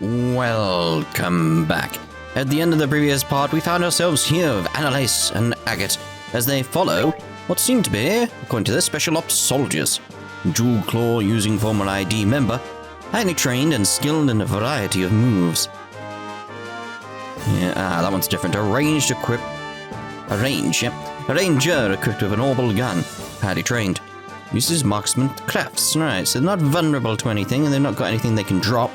Welcome back. At the end of the previous part, we found ourselves here with Annalise and Agate as they follow what seemed to be, according to this, Special Ops soldiers. Jewel Claw using former ID member, highly trained and skilled in a variety of moves. Yeah, that one's different. A ranger equipped with an orbital gun, highly trained. Uses marksman crafts. Right, so they're not vulnerable to anything and they've not got anything they can drop.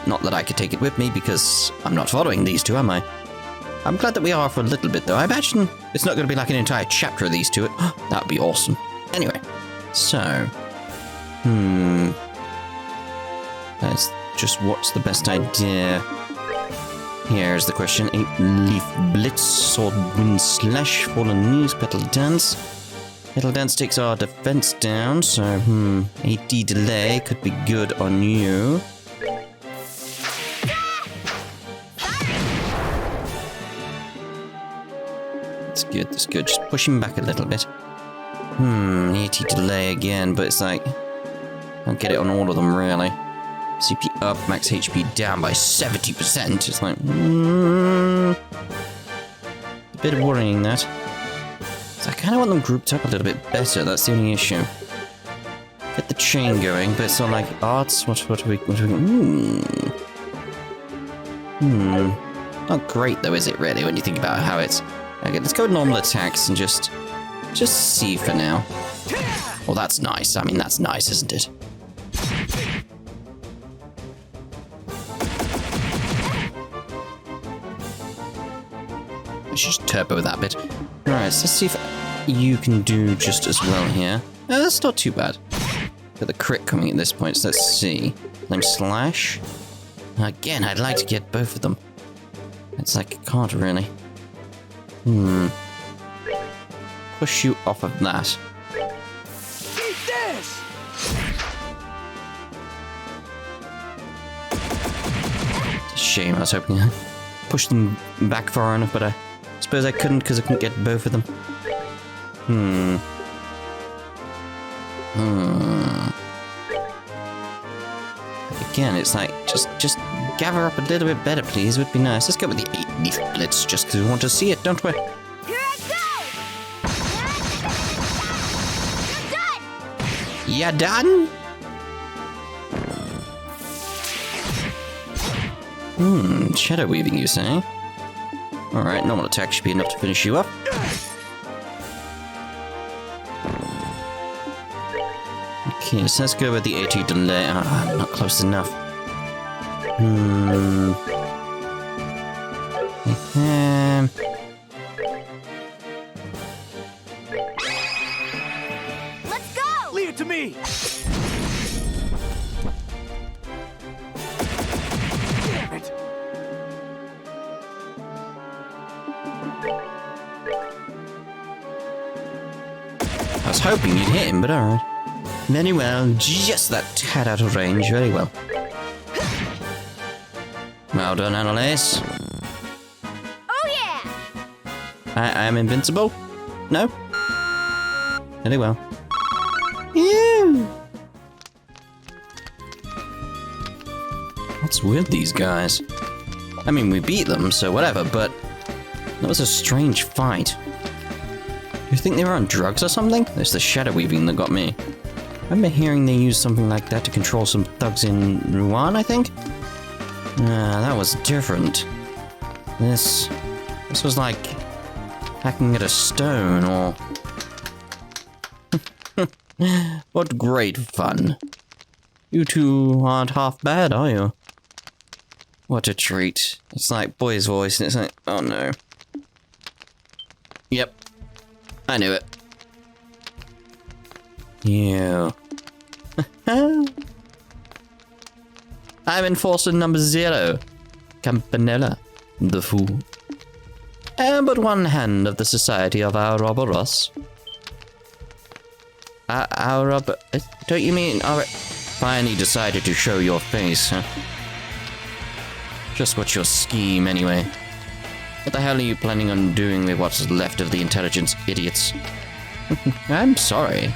Not that I could take it with me, because I'm not following these two, am I? I'm glad that we are for a little bit, though. I imagine it's not going to be like an entire chapter of these two. That would be awesome. Anyway, so... That's just what's the best idea? Here's the question. 8-leaf blitz, sword, wind slash, fallen knees, petal dance. Petal dance takes our defense down, so, 80 delay could be good on you. That's good. Just push him back a little bit. 80 delay again, but it's like... Don't get it on all of them, really. CP up, max HP down by 70%. It's like... a bit worrying, that. So I kind of want them grouped up a little bit better, that's the only issue. Get the chain going, but it's not like arts. What are we... Not great, though, is it, really, when you think about how it's... Okay, let's go with normal attacks and just see for now. Well, that's nice. I mean, that's nice, isn't it? I should just turbo that bit. Alright, so let's see if you can do just as well here. That's not too bad. Got the crit coming at this point, so let's see. Flame slash. Again, I'd like to get both of them. It's like, I can't really. Push you off of that. Eat this! It's a shame, I was hoping I pushed them back far enough, but I suppose I couldn't because I couldn't get both of them. Again, it's like, just gather up a little bit better, please. Would be nice. Let's go with the 8-leaf blitz, just because we want to see it, don't we? Here I go! You done? Shadow weaving, you say? Alright, normal attack should be enough to finish you up. Okay, so let's go with the 80 delay. Not close enough. Let's go! Leave it to me! Damn it! I was hoping you'd hit him, but alright. Very well, just that tad out of range, very well. Well done, Annalise. Oh yeah! I am invincible? No? Very well. Ew. What's with these guys? I mean, we beat them, so whatever, but that was a strange fight. You think they were on drugs or something? It's the shadow weaving that got me. I remember hearing they used something like that to control some thugs in Rouen, I think? That was different. This was like hacking at a stone, or... What great fun. You two aren't half bad, are you? What a treat. It's like boy's voice, and it's like, oh no. Yep. I knew it. You. I'm enforcer number 0, Campanella, the fool. But one hand of the Society of Ouroborous. Don't you mean finally decided to show your face, huh? Just what's your scheme, anyway? What the hell are you planning on doing with what's left of the intelligence idiots? I'm sorry.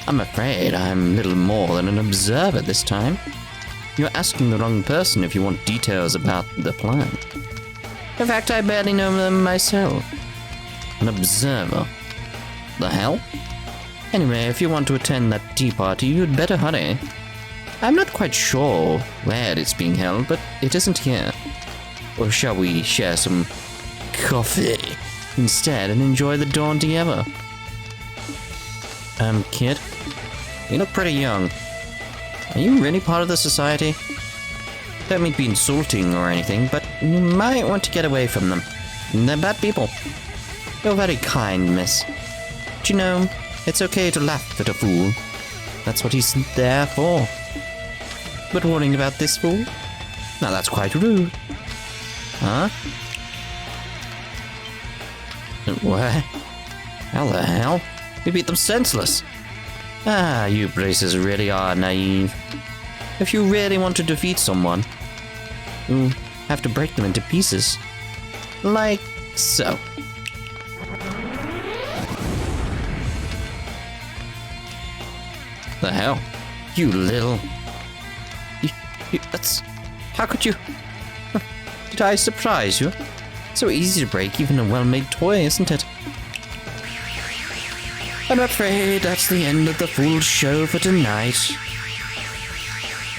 I'm afraid I'm little more than an observer this time. You're asking the wrong person if you want details about the plan. In fact, I barely know them myself. An observer. The hell? Anyway, if you want to attend that tea party, you'd better hurry. I'm not quite sure where it's being held, but it isn't here. Or shall we share some coffee instead and enjoy the dawn together? Kid, you look pretty young. Are you really part of the society? Don't mean to be insulting or anything, but you might want to get away from them. They're bad people. You're very kind, miss. But you know, it's okay to laugh at a fool. That's what he's there for. But worrying about this fool? Now that's quite rude. Huh? What? How the hell? We beat them senseless. Ah, you braces really are naive. If you really want to defeat someone, you have to break them into pieces. Like so. The hell? You little... that's... How could you... Did I surprise you? So easy to break even a well-made toy, isn't it? I'm afraid that's the end of the full show for tonight.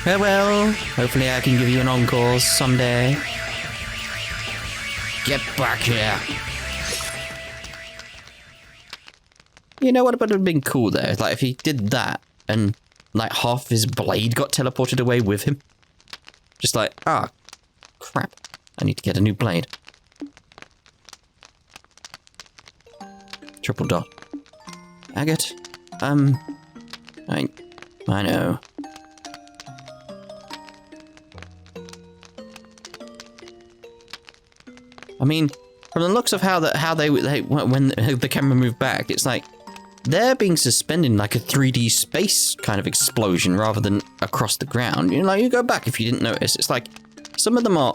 Well, hopefully I can give you an encore someday. Get back here. You know what would have been cool though? Like if he did that and like half his blade got teleported away with him. Just like, ah, crap. I need to get a new blade. Triple dot. Agate? I know. I mean, from the looks of how they when the camera moved back, it's like they're being suspended in like a 3D space kind of explosion rather than across the ground. You know, you go back if you didn't notice. It's like some of them are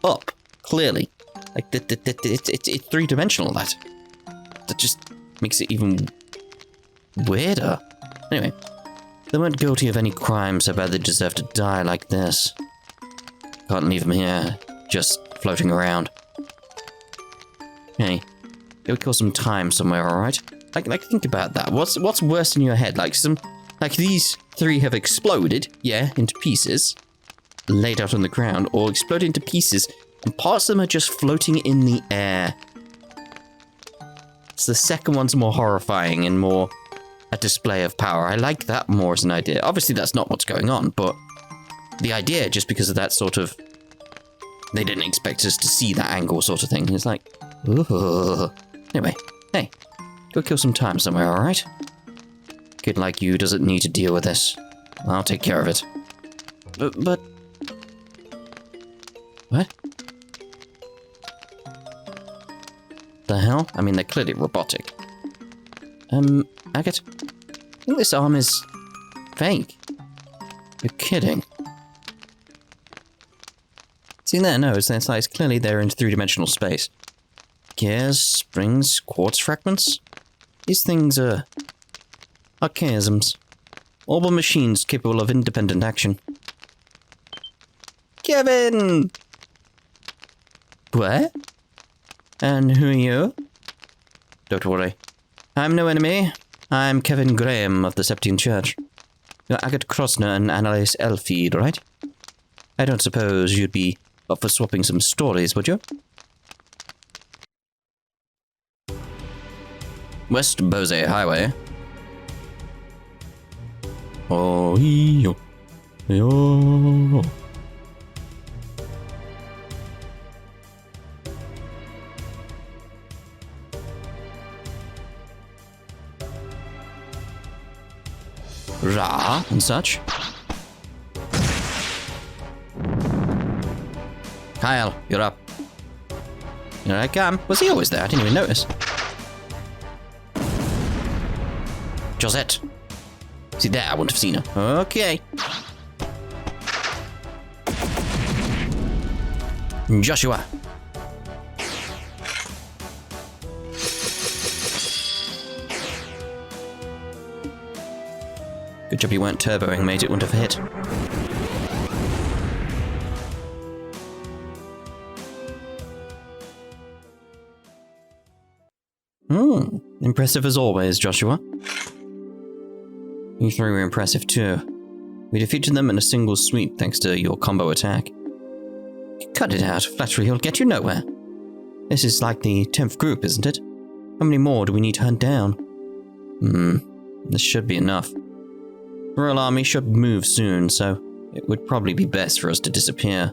up clearly, like it's three-dimensional. That just makes it even weirder. Anyway, they weren't guilty of any crime, so bad they deserve to die like this. Can't leave them here, just floating around. Hey, go kill some time somewhere, alright? Like think about that. What's worse in your head? Like these three have exploded, yeah, into pieces, laid out on the ground, or exploded into pieces, and parts of them are just floating in the air. So the second one's more horrifying and more a display of power. I like that more as an idea. Obviously, that's not what's going on, but the idea, just because of that sort of... They didn't expect us to see that angle sort of thing. It's like, ooh. Anyway, hey, go kill some time somewhere, alright? Kid like you doesn't need to deal with this. I'll take care of it. But... What? The hell? I mean, they're clearly robotic. Agate? I think this arm is... fake. You're kidding. See there? No, it's clearly they're in three-dimensional space. Gears, springs, quartz fragments? These things are chiasms. Orbital machines capable of independent action. Kevin! What? And who are you? Don't worry. I'm no enemy. I'm Kevin Graham of the Septine Church. You're Agate Krosner and Annalise Elfeed, right? I don't suppose you'd be up for swapping some stories, would you? West Bose Highway. Oh, yo. Yo. Ra and such. Kyle, you're up. Here I come. Was he always there? I didn't even notice. Josette. See there, I wouldn't have seen her. Okay. Joshua. Good job you weren't turboing, mate. It wouldn't have hit. Impressive as always, Joshua. You three were impressive too. We defeated them in a single sweep thanks to your combo attack. Cut it out, flattery will get you nowhere. This is like the 10th group, isn't it? How many more do we need to hunt down? This should be enough. The Royal Army should move soon, so it would probably be best for us to disappear.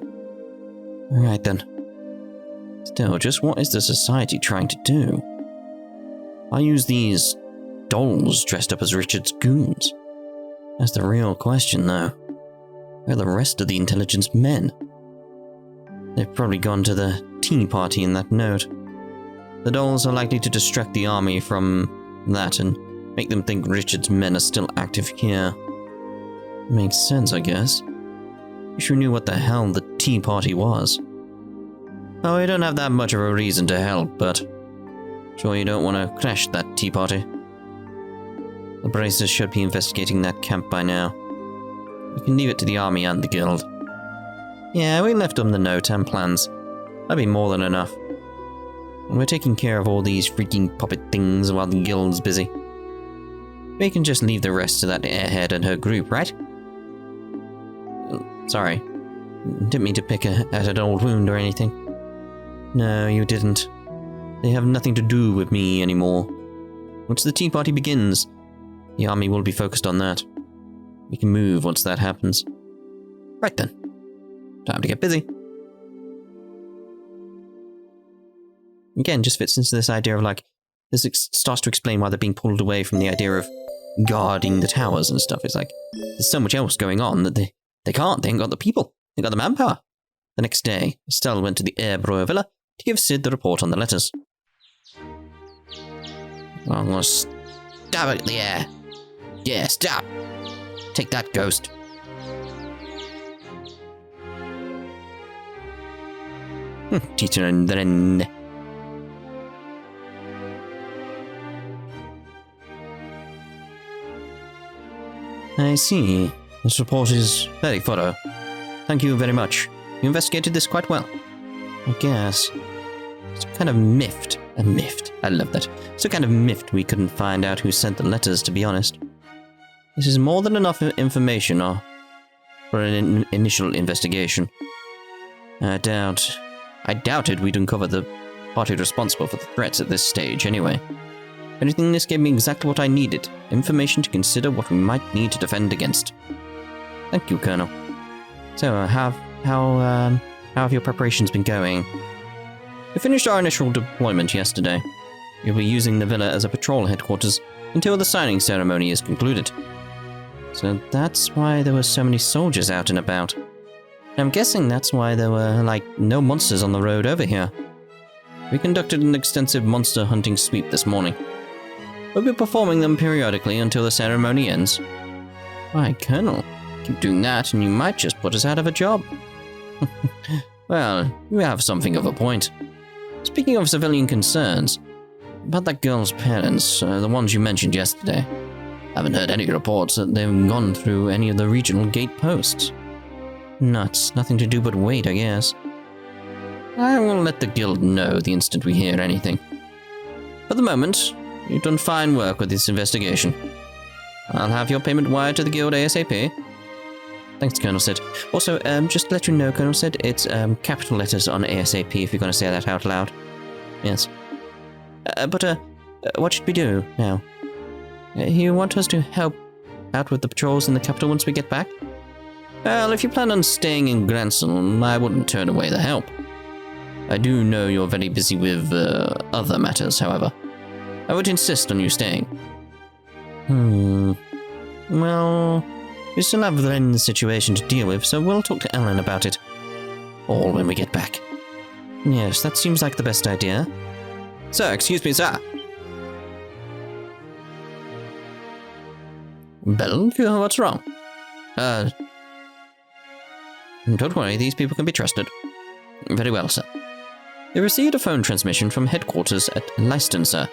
Alright then. Still, just what is the society trying to do? I use these dolls dressed up as Richard's goons. That's the real question, though. Where are the rest of the intelligence men? They've probably gone to the tea party in that note. The dolls are likely to distract the army from that and make them think Richard's men are still active here. Makes sense, I guess. Wish we knew what the hell the tea party was. Oh, we don't have that much of a reason to help, but sure you don't want to crash that tea party. The Bracers should be investigating that camp by now. We can leave it to the army and the guild. Yeah, we left them the note and plans. That'd be more than enough. And we're taking care of all these freaking puppet things while the guild's busy. We can just leave the rest to that airhead and her group, right? Sorry. Didn't mean to pick at an old wound or anything. No, you didn't. They have nothing to do with me anymore. Once the tea party begins, the army will be focused on that. We can move once that happens. Right then. Time to get busy. Again, just fits into this idea of like, this starts to explain why they're being pulled away from the idea of guarding the towers and stuff. It's like, there's so much else going on that they can't. They ain't got the people. They got the manpower. The next day, Estelle went to the Ouroborous villa to give Sid the report on the letters. I'm gonna stab it in the air. Yeah, stop. Take that, ghost. Teacher and then. I see. This report is very thorough. Thank you very much. You investigated this quite well. I guess. It's kind of miffed. I love that. So kind of miffed we couldn't find out who sent the letters, to be honest. This is more than enough information for an initial investigation. I doubted we'd uncover the party responsible for the threats at this stage, anyway. If anything, this gave me exactly what I needed. Information to consider what we might need to defend against. Thank you, Colonel. So, how have your preparations been going? We finished our initial deployment yesterday. We'll be using the villa as a patrol headquarters until the signing ceremony is concluded. So that's why there were so many soldiers out and about. I'm guessing that's why there were, no monsters on the road over here. We conducted an extensive monster hunting sweep this morning. We'll be performing them periodically until the ceremony ends. Why, Colonel, keep doing that and you might just put us out of a job. Well, you have something of a point. Speaking of civilian concerns, about that girl's parents, the ones you mentioned yesterday. Haven't heard any reports that they've gone through any of the regional gate posts. Nuts. Nothing to do but wait, I guess. I will let the guild know the instant we hear anything. For the moment, you've done fine work with this investigation. I'll have your payment wired to the guild ASAP. Thanks, Colonel Sid. Also, just to let you know, Colonel Sid, it's capital letters on ASAP if you're going to say that out loud. Yes. But what should we do now? You want us to help out with the patrols in the capital once we get back? Well, if you plan on staying in Granson, I wouldn't turn away the help. I do know you're very busy with other matters, however. I would insist on you staying. Well, we still have Ren's situation to deal with, so we'll talk to Ellen about it. All when we get back. Yes, that seems like the best idea. Sir, excuse me, sir. Bell, what's wrong? Don't worry, these people can be trusted. Very well, sir. They received a phone transmission from headquarters at Leiston, sir.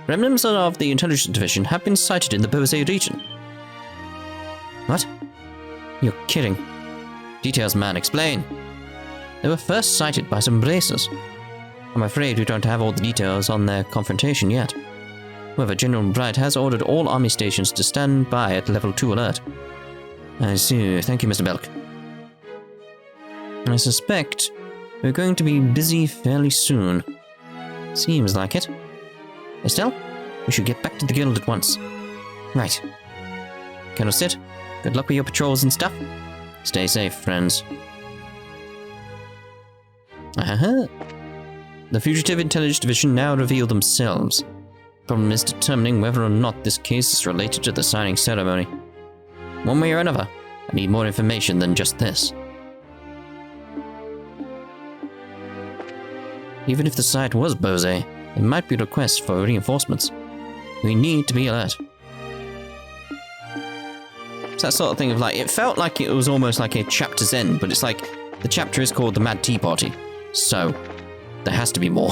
Remnants of the intelligence division have been sighted in the Beauvais region. What? You're kidding. Details, man, explain. They were first sighted by some bracers. I'm afraid we don't have all the details on their confrontation yet. However, General Bright has ordered all army stations to stand by at level 2 alert. I see. Thank you, Mr. Belk. I suspect we're going to be busy fairly soon. Seems like it. Estelle, we should get back to the guild at once. Right. Colonel Sid, good luck with your patrols and stuff. Stay safe, friends. The Fugitive Intelligence Division now reveal themselves. Problem is determining whether or not this case is related to the signing ceremony. One way or another, I need more information than just this. Even if the site was Bose, there might be requests for reinforcements. We need to be alert. It's that sort of thing of like, it felt like it was almost like a chapter's end, but it's like, the chapter is called the Mad Tea Party. So, there has to be more.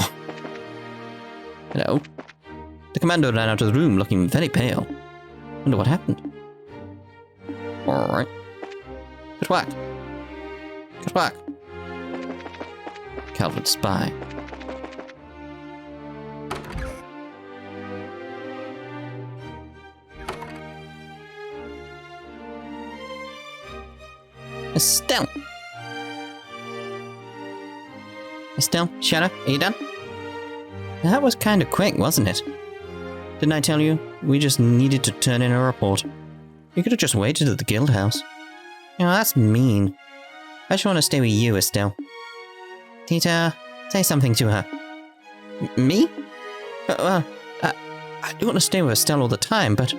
Hello? The commando ran out of the room looking very pale. Wonder what happened. Alright. Good work. Good work. Calvin spy. Estelle! Estelle, Shadow, are you done? That was kind of quick, wasn't it? Didn't I tell you? We just needed to turn in a report. You could have just waited at the guild house. Oh, that's mean. I just want to stay with you, Estelle. Tita, say something to her. Me? Well, I do want to stay with Estelle all the time, but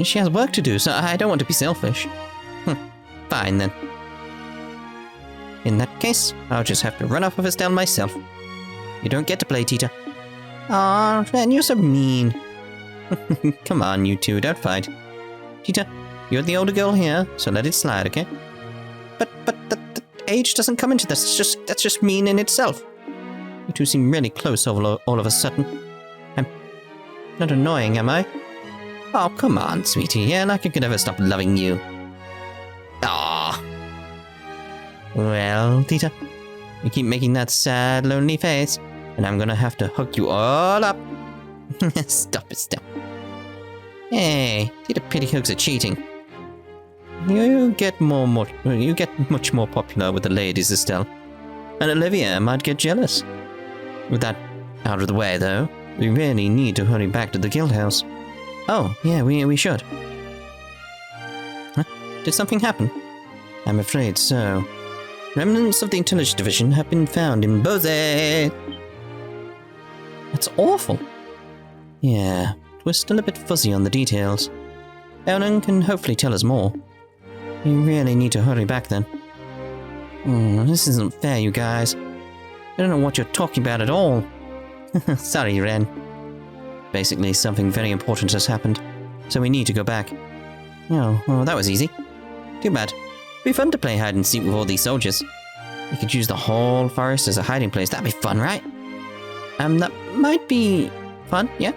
she has work to do, so I don't want to be selfish. Fine, then. In that case, I'll just have to run off with Estelle myself. You don't get to play, Tita. Aw, man, you're so mean. Come on, you two, don't fight. Tita, you're the older girl here, so let it slide, okay? But the age doesn't come into this. That's just mean in itself. You two seem really close all of a sudden. I'm not annoying, am I? Oh, come on, sweetie. Yeah, like I could ever stop loving you. Ah. Well, Tita, you keep making that sad, lonely face, and I'm gonna have to hook you all up. Stop it, stop. Hey, Tita pity hooks are cheating. You get much more popular with the ladies, Estelle. And Olivia might get jealous. With that out of the way, though, we really need to hurry back to the guild house. Oh, yeah, we should. Huh? Did something happen? I'm afraid so. Remnants of the Intelligence Division have been found in Bose. That's awful. Yeah, we're still a bit fuzzy on the details. Ellen can hopefully tell us more. We really need to hurry back then. This isn't fair, you guys. I don't know what you're talking about at all. Sorry, Ren. Basically, something very important has happened, so we need to go back. Oh, well, that was easy. Too bad. It'd be fun to play hide and seek with all these soldiers. We could use the whole forest as a hiding place. That'd be fun, right? That might be fun, yeah?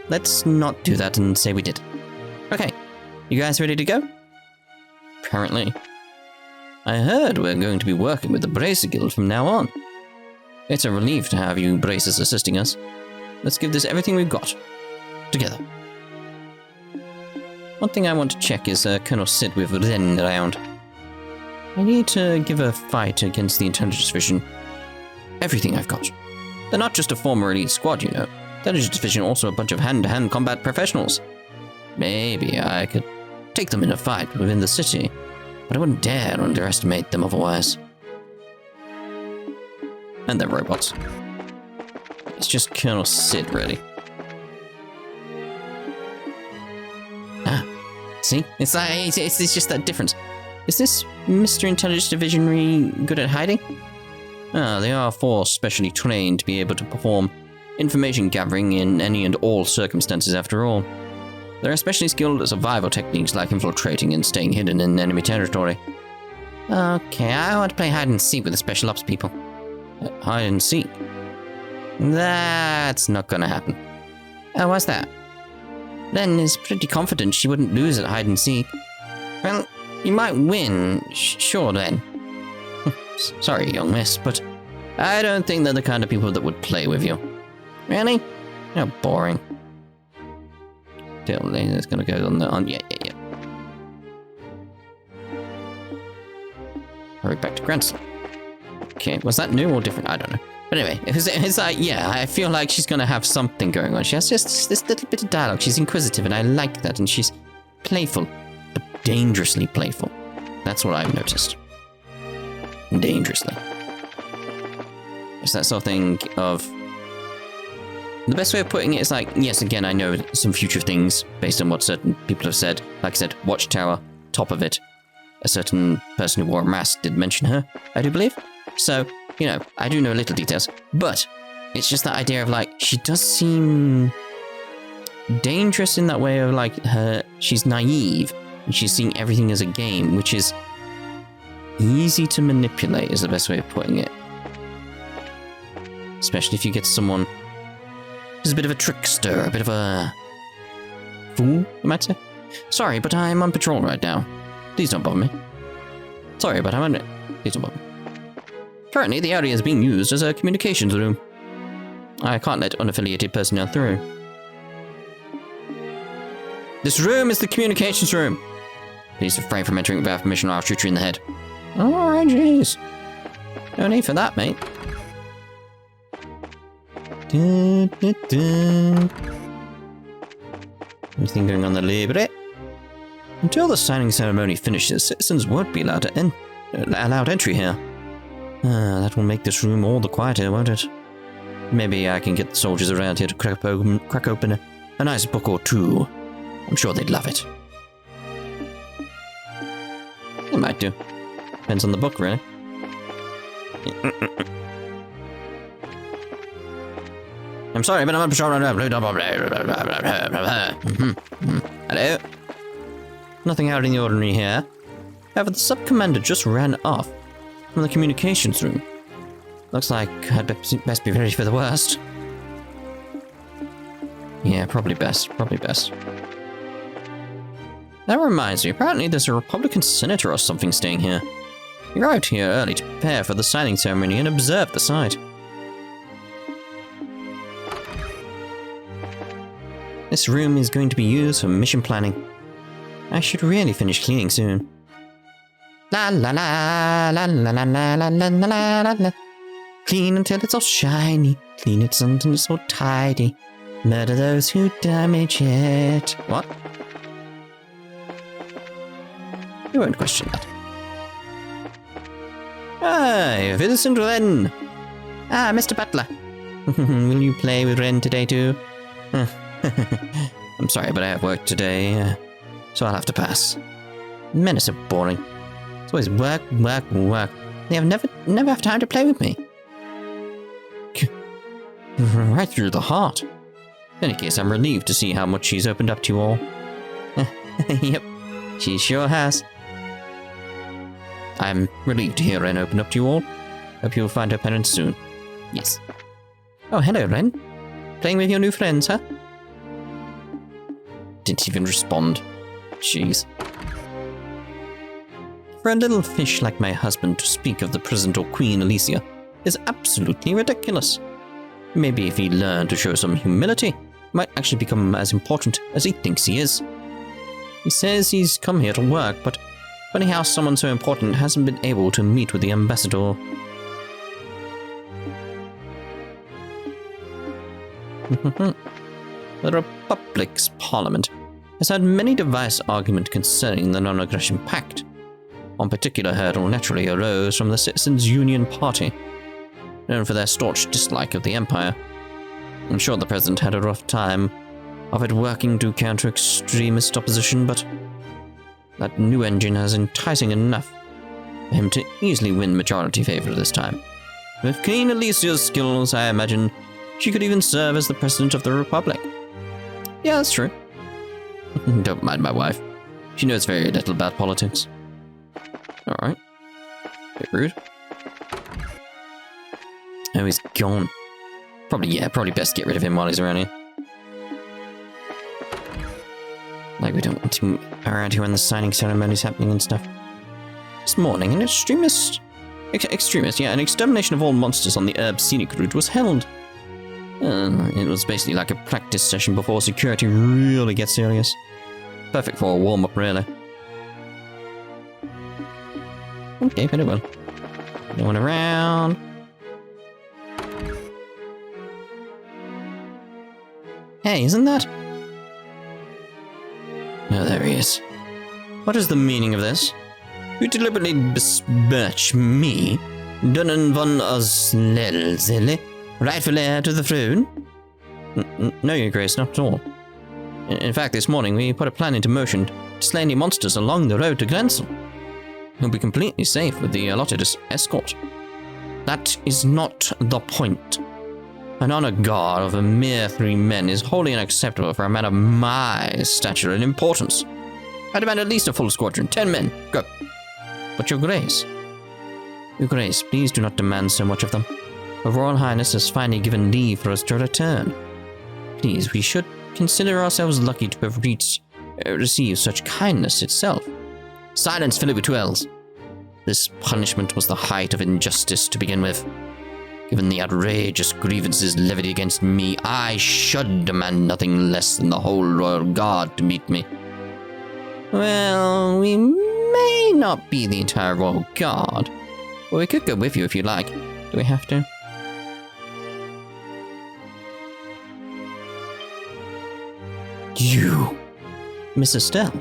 Let's not do that and say we did. Okay, you guys ready to go? Apparently. I heard we're going to be working with the Bracer Guild from now on. It's a relief to have you Bracers assisting us. Let's give this everything we've got. Together. One thing I want to check is Colonel Sid with Ren around. I need to give a fight against the Intelligence Division. Everything I've got. They're not just a former elite squad, you know. The Intelligence Division also a bunch of hand-to-hand combat professionals. Maybe I could take them in a fight within the city, but I wouldn't dare underestimate them otherwise. And they're robots. It's just Colonel Sid, really. See? It's just that difference. Is this Mr. Intelligence Division really good at hiding? They are force specially trained to be able to perform information gathering in any and all circumstances after all. They're especially skilled at survival techniques like infiltrating and staying hidden in enemy territory. Okay, I want to play hide and seek with the special ops people. Hide and seek? That's not gonna happen. Oh, what's that? Len is pretty confident she wouldn't lose at hide and seek. Well, you might win, sure then. Sorry, young miss, but I don't think they're the kind of people that would play with you. Really? How boring. Still, it's gonna go on. Yeah. Hurry back to Grandson. Okay, was that new or different? I don't know. But anyway, it's like, yeah, I feel like she's gonna have something going on. She has just this little bit of dialogue. She's inquisitive, and I like that. And she's playful, but dangerously playful. That's what I've noticed. Dangerously. It's that sort of thing of... The best way of putting it is like, yes, again, I know some future things based on what certain people have said. Like I said, Watchtower, top of it. A certain person who wore a mask did mention her, I do believe. So, you know, I do know little details. But it's just that idea of like, she does seem dangerous in that way of like she's naive and she's seeing everything as a game, which is easy to manipulate is the best way of putting it. Especially if you get someone who's a bit of a trickster, a bit of a fool, you might say. Sorry, but I'm on patrol right now. Please don't bother me. Sorry, but I'm on it. Please don't bother me. Currently, the area is being used as a communications room. I can't let unaffiliated personnel through. This room is the communications room. Please refrain from entering without permission or I'll shoot you in the head. Oh, jeez. No need for that, mate. Anything going on the Liberl? Until the signing ceremony finishes, citizens won't be allowed entry here. That will make this room all the quieter, won't it? Maybe I can get the soldiers around here to crack open a nice book or two. I'm sure they'd love it. They might do. Depends on the book, really. I'm sorry, but I'm on patrol. Hello? Nothing out in the ordinary here. However, the sub-commander just ran off from the communications room. Looks like I'd best be ready for the worst. Yeah, probably best. That reminds me, apparently there's a Republican senator or something staying here. He arrived here early to prepare for the signing ceremony and observe the site. This room is going to be used for mission planning. I should really finish cleaning soon. La la la la la la la la la la la la. Clean until it's all shiny. Clean it until it's all tidy. Murder those who damage it. What? You won't question that. Hi, Vincent Wren. Ah, Mr. Butler. Will you play with Wren today too? I'm sorry, but I have work today, so I'll have to pass. Men are so boring. It's always work. They have never have time to play with me. Right through the heart. In any case, I'm relieved to see how much she's opened up to you all. Yep, she sure has. I'm relieved to hear Ren open up to you all. Hope you'll find her parents soon. Yes. Oh, hello, Ren. Playing with your new friends, huh? Didn't even respond. Jeez. For a little fish like my husband to speak of the President or Queen Alicia is absolutely ridiculous. Maybe if he learned to show some humility, he might actually become as important as he thinks he is. He says he's come here to work, but funny how someone so important hasn't been able to meet with the ambassador. The Republic's Parliament has had many diverse arguments concerning the Non-Aggression Pact. One particular hurdle naturally arose from the Citizens' Union Party, known for their staunch dislike of the Empire. I'm sure the President had a rough time of it working to counter extremist opposition, but that new engine is enticing enough for him to easily win majority favor this time. With Queen Alicia's skills, I imagine she could even serve as the President of the Republic. Yeah, that's true. Don't mind my wife. She knows very little about politics. Alright. Bit rude. Oh, he's gone. Probably best get rid of him while he's around here. Like, we don't want him around here when the signing ceremony's happening and stuff. This morning, an extremist Extremist, yeah. An extermination of all monsters on the herb scenic route was held. It was basically like a practice session before security really gets serious. Perfect for a warm-up, really. Okay, very well. No one around. Hey, isn't that? Oh, there he is. What is the meaning of this? You deliberately besmirch me, Dunan von Oslelzele, rightful heir to the throne? No, Your Grace, not at all. In fact, this morning we put a plan into motion to slay any monsters along the road to Grensel. You'll be completely safe with the allotted escort. That is not the point. An honor guard of a mere 3 men is wholly unacceptable for a man of my stature and importance. I demand at least a full squadron, 10 men, go. But Your Grace, please do not demand so much of them. Her Royal Highness has finally given leave for us to return. Please, we should consider ourselves lucky to have received such kindness itself. Silence, Philip Twells. This punishment was the height of injustice to begin with. Given the outrageous grievances levied against me, I should demand nothing less than the whole Royal Guard to meet me. Well, we may not be the entire Royal Guard, but we could go with you if you like. Do we have to? You, Miss Estelle.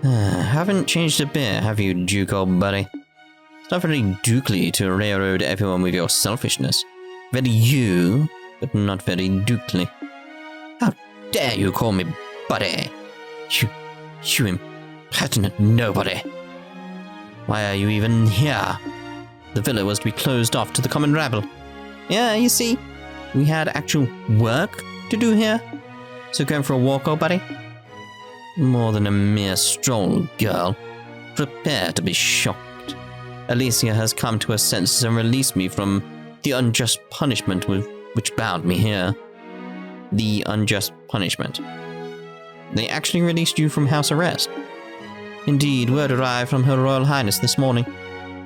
Haven't changed a bit, have you, Duke, old buddy? It's not very dukely to railroad everyone with your selfishness. Very you, but not very dukely. How dare you call me buddy? You impertinent nobody. Why are you even here? The villa was to be closed off to the common rabble. Yeah, you see, we had actual work to do here. So going for a walk, old buddy? More than a mere stroll, girl. Prepare to be shocked. Alicia has come to her senses and released me from the unjust punishment which bound me here. The unjust punishment. They actually released you from house arrest. Indeed, word arrived from Her Royal Highness this morning.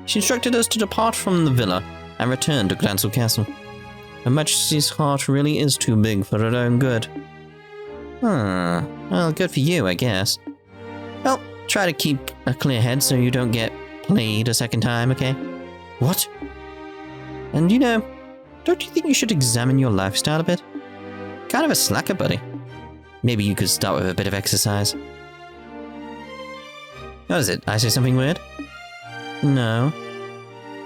She instructed us to depart from the villa and return to Grensel Castle. Her Majesty's heart really is too big for her own good. Well, good for you, I guess. Well, try to keep a clear head so you don't get played a second time, okay? What? And don't you think you should examine your lifestyle a bit? Kind of a slacker, buddy. Maybe you could start with a bit of exercise. What is it? I say something weird? No.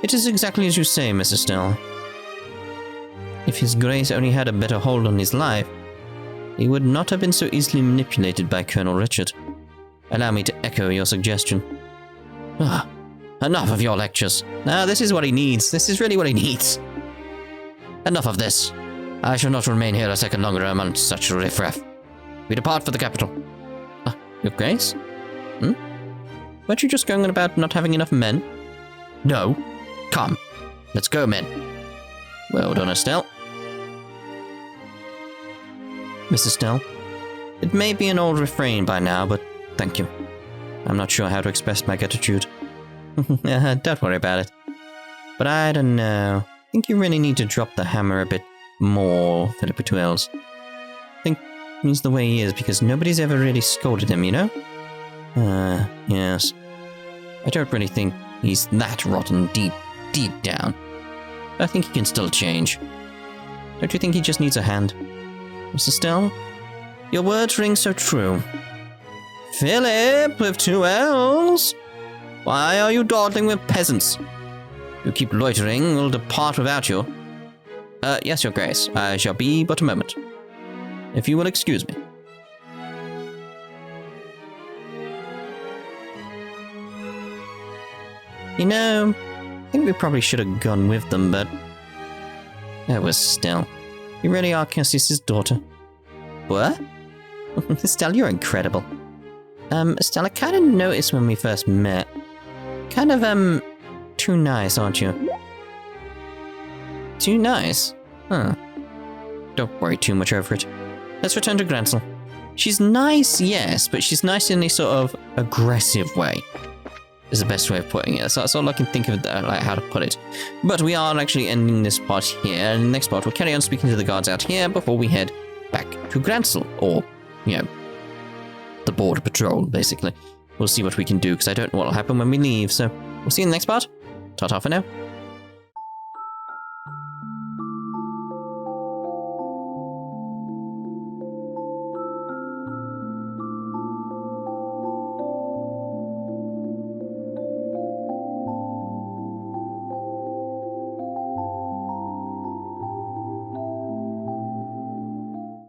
It is exactly as you say, Miss Estelle. If His Grace only had a better hold on his life, he would not have been so easily manipulated by Colonel Richard. Allow me to echo your suggestion. Enough of your lectures. Now, this is what he needs. This is really what he needs. Enough of this. I shall not remain here a second longer amongst such riffraff. We depart for the capital. Your Grace? Weren't you just going on about not having enough men? No. Come. Let's go, men. Well done, Estelle. Miss Estelle, it may be an old refrain by now, but thank you. I'm not sure how to express my gratitude. Don't worry about it. But I don't know. I think you really need to drop the hammer a bit more, Philip Twells. I think he's the way he is because nobody's ever really scolded him, you know? Yes. I don't really think he's that rotten deep down. But I think he can still change. Don't you think he just needs a hand? Miss Estelle, your words ring so true. Philip, with 2 L's. Why are you dawdling with peasants? You keep loitering, we'll depart without you. Yes, Your Grace, I shall be but a moment. If you will excuse me. I think we probably should have gone with them, but... Oh, well, still. You really are Cassie's daughter. What? Estelle, you're incredible. Estelle, I kind of noticed when we first met. Kind of, too nice, aren't you? Too nice? Huh. Don't worry too much over it. Let's return to Grensel. She's nice, yes, but she's nice in a sort of aggressive way. is the best way of putting it. So that's all I can think of, like how to put it. But we are actually ending this part here, and the next part we'll carry on speaking to the guards out here before we head back to Gransel, or, you know, the border patrol, basically. We'll see what we can do, because I don't know what will happen when we leave, so we'll see you in the next part. Ta-ta for now.